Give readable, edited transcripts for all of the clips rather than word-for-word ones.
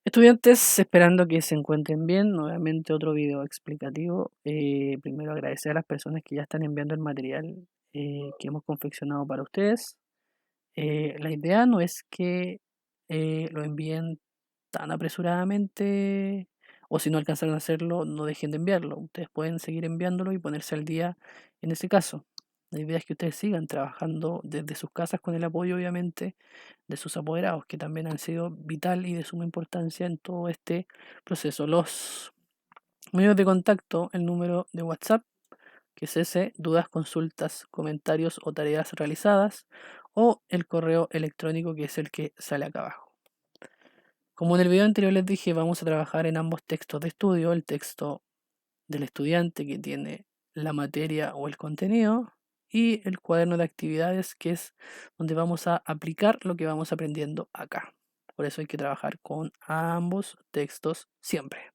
Estudiantes, esperando que se encuentren bien, nuevamente otro video explicativo. Primero agradecer a las personas que ya están enviando el material que hemos confeccionado para ustedes. La idea no es que lo envíen tan apresuradamente o si no alcanzaron a hacerlo, no dejen de enviarlo. Ustedes pueden seguir enviándolo y ponerse al día en ese caso. La idea es que ustedes sigan trabajando desde sus casas con el apoyo, obviamente, de sus apoderados, que también han sido vital y de suma importancia en todo este proceso. Los medios de contacto, el número de WhatsApp, que es ese, dudas, consultas, comentarios o tareas realizadas, o el correo electrónico, que es el que sale acá abajo. Como en el video anterior les dije, vamos a trabajar en ambos textos de estudio, el texto del estudiante que tiene la materia o el contenido y el cuaderno de actividades que es donde vamos a aplicar lo que vamos aprendiendo acá. Por eso hay que trabajar con ambos textos siempre.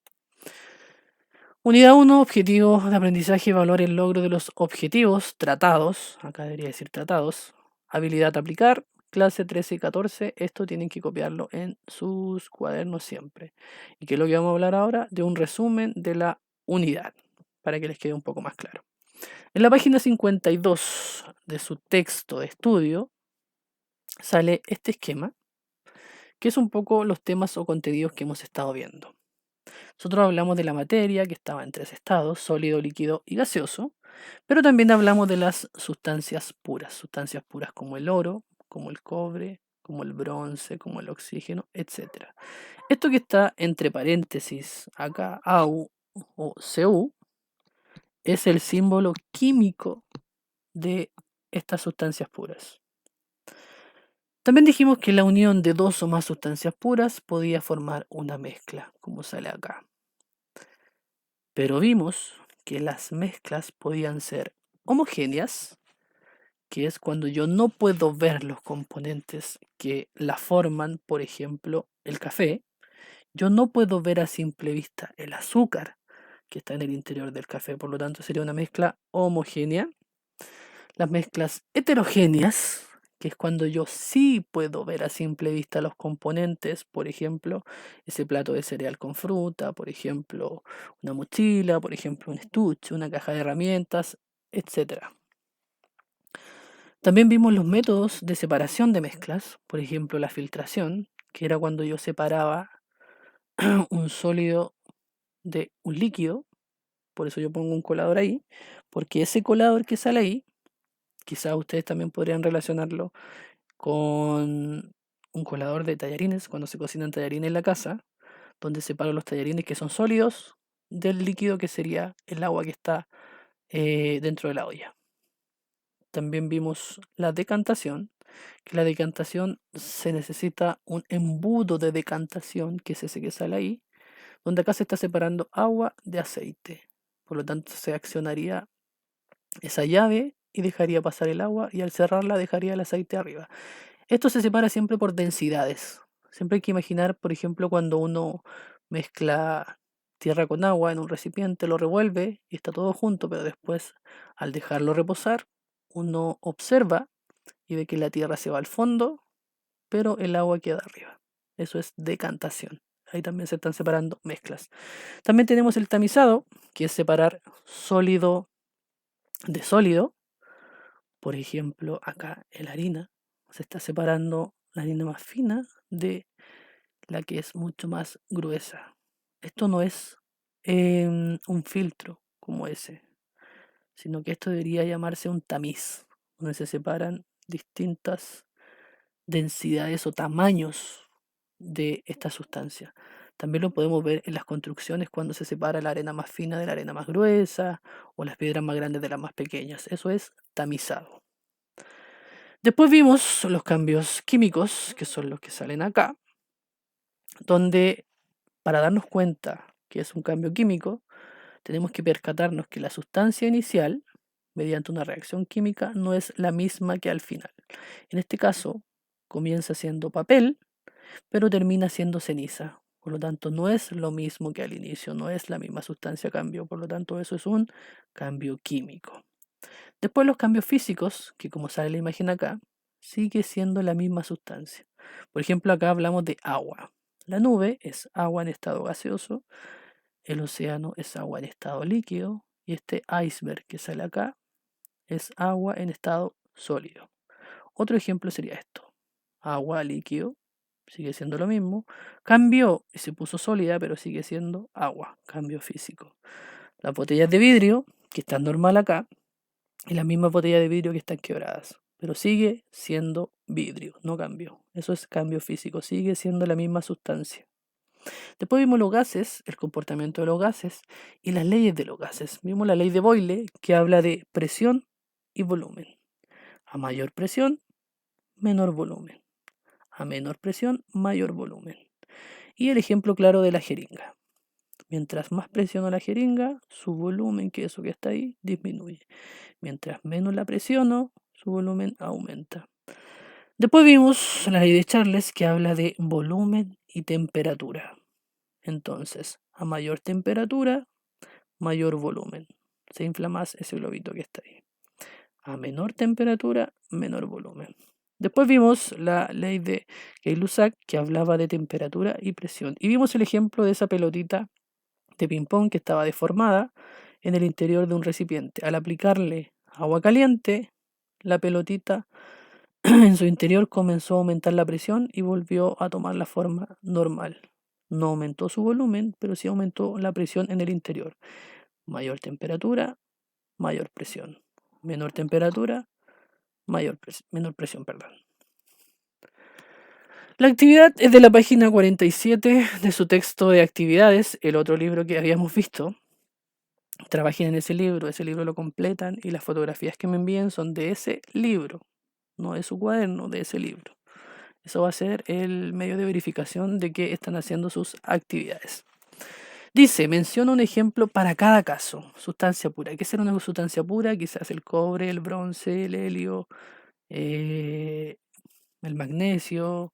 Unidad 1, objetivos de aprendizaje, evaluar el logro de los objetivos tratados, acá debería decir tratados, habilidad aplicar, clase 13 y 14, esto tienen que copiarlo en sus cuadernos siempre. ¿Y qué es lo que vamos a hablar ahora? De un resumen de la unidad, para que les quede un poco más claro. En la página 52 de su texto de estudio sale este esquema, que es un poco los temas o contenidos que hemos estado viendo. Nosotros hablamos de la materia que estaba en tres estados, sólido, líquido y gaseoso, pero también hablamos de las sustancias sustancias puras como el oro, como el cobre, como el bronce, como el oxígeno, etc. Esto que está entre paréntesis acá, AU o CU, es el símbolo químico de estas sustancias puras. También dijimos que la unión de dos o más sustancias puras podía formar una mezcla, como sale acá. Pero vimos que las mezclas podían ser homogéneas, que es cuando yo no puedo ver los componentes que la forman, por ejemplo, el café. Yo no puedo ver a simple vista el azúcar que está en el interior del café, por lo tanto sería una mezcla homogénea. Las mezclas heterogéneas, que es cuando yo sí puedo ver a simple vista los componentes, por ejemplo, ese plato de cereal con fruta, por ejemplo, una mochila, por ejemplo, un estuche, una caja de herramientas, etc. También vimos los métodos de separación de mezclas, por ejemplo, la filtración, que era cuando yo separaba un sólido de un líquido, por eso yo pongo un colador ahí, porque ese colador que sale ahí, quizás ustedes también podrían relacionarlo con un colador de tallarines, cuando se cocinan tallarines en la casa, donde separo los tallarines que son sólidos del líquido que sería el agua que está dentro de la olla. También vimos la decantación, que la decantación se necesita un embudo de decantación, que es ese que sale ahí, donde acá se está separando agua de aceite. Por lo tanto, se accionaría esa llave y dejaría pasar el agua y al cerrarla dejaría el aceite arriba. Esto se separa siempre por densidades. Siempre hay que imaginar, por ejemplo, cuando uno mezcla tierra con agua en un recipiente, lo revuelve y está todo junto, pero después, al dejarlo reposar, uno observa y ve que la tierra se va al fondo, pero el agua queda arriba. Eso es decantación. Ahí también se están separando mezclas. También tenemos el tamizado, que es separar sólido de sólido. Por ejemplo, acá en la harina se está separando la harina más fina de la que es mucho más gruesa. Esto no es un filtro como ese, sino que esto debería llamarse un tamiz, donde se separan distintas densidades o tamaños de esta sustancia. También lo podemos ver en las construcciones cuando se separa la arena más fina de la arena más gruesa o las piedras más grandes de las más pequeñas. Eso es tamizado. Después vimos los cambios químicos, que son los que salen acá, donde para darnos cuenta que es un cambio químico, tenemos que percatarnos que la sustancia inicial, mediante una reacción química, no es la misma que al final. En este caso, comienza siendo papel, pero termina siendo ceniza. Por lo tanto, no es lo mismo que al inicio, no es la misma sustancia cambio. Por lo tanto, eso es un cambio químico. Después los cambios físicos, que como sale la imagen acá, sigue siendo la misma sustancia. Por ejemplo, acá hablamos de agua. La nube es agua en estado gaseoso, el océano es agua en estado líquido y este iceberg que sale acá es agua en estado sólido. Otro ejemplo sería esto. Agua líquido, sigue siendo lo mismo. Cambió y se puso sólida, pero sigue siendo agua, cambio físico. Las botellas de vidrio, que están normal acá, y las mismas botellas de vidrio que están quebradas. Pero sigue siendo vidrio, no cambió. Eso es cambio físico, sigue siendo la misma sustancia. Después vimos los gases, el comportamiento de los gases y las leyes de los gases. Vimos la ley de Boyle, que habla de presión y volumen. A mayor presión, menor volumen. A menor presión, mayor volumen. Y el ejemplo claro de la jeringa. Mientras más presiono la jeringa, su volumen, que es eso que está ahí, disminuye. Mientras menos la presiono, su volumen aumenta. Después vimos la ley de Charles, que habla de volumen y temperatura. Entonces, a mayor temperatura, mayor volumen. Se infla más ese globito que está ahí. A menor temperatura, menor volumen. Después vimos la ley de Gay-Lussac, que hablaba de temperatura y presión. Y vimos el ejemplo de esa pelotita de ping-pong que estaba deformada en el interior de un recipiente. Al aplicarle agua caliente, la pelotita en su interior comenzó a aumentar la presión y volvió a tomar la forma normal. No aumentó su volumen, pero sí aumentó la presión en el interior. Mayor temperatura, mayor presión. Menor temperatura, menor presión, perdón. La actividad es de la página 47 de su texto de actividades, el otro libro que habíamos visto. Trabajen en ese libro lo completan y las fotografías que me envíen son de ese libro, no de su cuaderno, de ese libro. Eso va a ser el medio de verificación de que están haciendo sus actividades. Dice, menciona un ejemplo para cada caso. Sustancia pura. ¿Qué será una sustancia pura? Quizás el cobre, el bronce, el helio, el magnesio,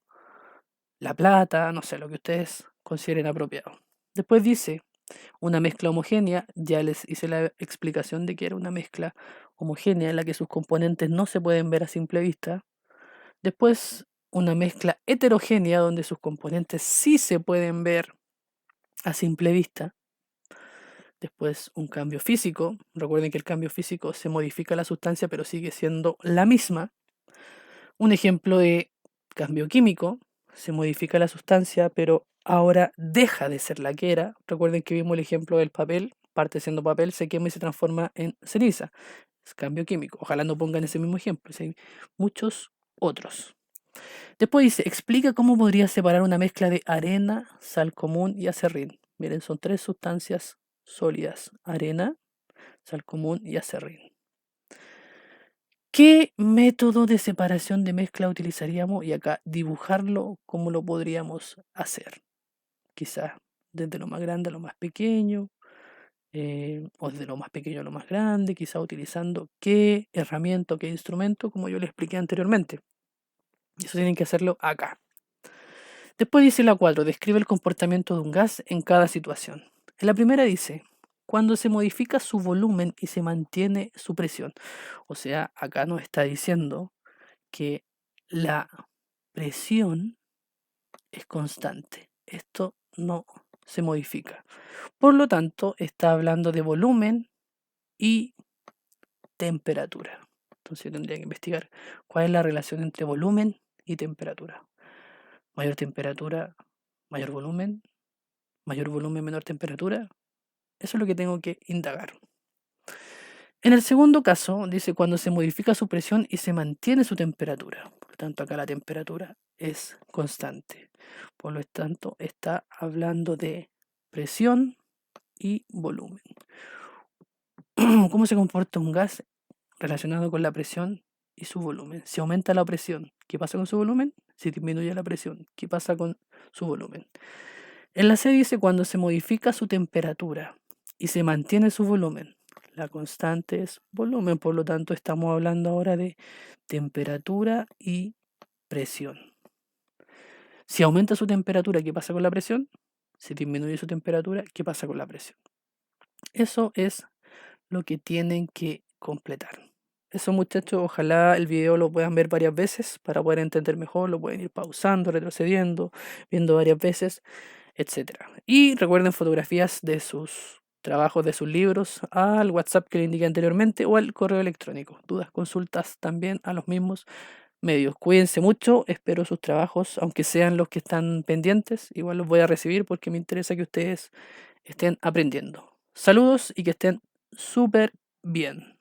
la plata, no sé, lo que ustedes consideren apropiado. Después dice, una mezcla homogénea, ya les hice la explicación de que era una mezcla homogénea en la que sus componentes no se pueden ver a simple vista. Después, una mezcla heterogénea donde sus componentes sí se pueden ver a simple vista. Después, un cambio físico. Recuerden que el cambio físico se modifica la sustancia, pero sigue siendo la misma. Un ejemplo de cambio químico. Se modifica la sustancia, pero ahora deja de ser la que era. Recuerden que vimos el ejemplo del papel. Parte siendo papel, se quema y se transforma en ceniza. Es cambio químico. Ojalá no pongan ese mismo ejemplo. Hay muchos otros. Después dice, explica cómo podría separar una mezcla de arena, sal común y acerrín. Miren, son 3 sustancias sólidas. Arena, sal común y acerrín. ¿Qué método de separación de mezcla utilizaríamos? Y acá dibujarlo, ¿cómo lo podríamos hacer? Quizás desde lo más grande a lo más pequeño, o desde lo más pequeño a lo más grande, quizás utilizando qué herramienta, qué instrumento, como yo le expliqué anteriormente. Eso tienen que hacerlo acá. Después dice la 4, describe el comportamiento de un gas en cada situación. En la primera dice, cuando se modifica su volumen y se mantiene su presión. O sea, acá nos está diciendo que la presión es constante. Esto no se modifica. Por lo tanto, está hablando de volumen y temperatura. Entonces yo tendría que investigar cuál es la relación entre volumen y temperatura. Mayor temperatura, mayor volumen, menor temperatura. Eso es lo que tengo que indagar. En el segundo caso, dice cuando se modifica su presión y se mantiene su temperatura. Por lo tanto, acá la temperatura es constante. Por lo tanto, está hablando de presión y volumen. ¿Cómo se comporta un gas relacionado con la presión y su volumen? Si aumenta la presión, ¿qué pasa con su volumen? Si disminuye la presión, ¿qué pasa con su volumen? En la C dice cuando se modifica su temperatura y se mantiene su volumen. La constante es volumen, por lo tanto estamos hablando ahora de temperatura y presión. Si aumenta su temperatura, ¿qué pasa con la presión? Si disminuye su temperatura, ¿qué pasa con la presión? Eso es lo que tienen que completar. Eso, muchachos, ojalá el video lo puedan ver varias veces para poder entender mejor, lo pueden ir pausando, retrocediendo, viendo varias veces, etcétera. Y recuerden fotografías de sus trabajos, de sus libros, al WhatsApp que le indiqué anteriormente o al correo electrónico. Dudas, consultas también a los mismos medios. Cuídense mucho, espero sus trabajos, aunque sean los que están pendientes, igual los voy a recibir porque me interesa que ustedes estén aprendiendo. Saludos y que estén súper bien.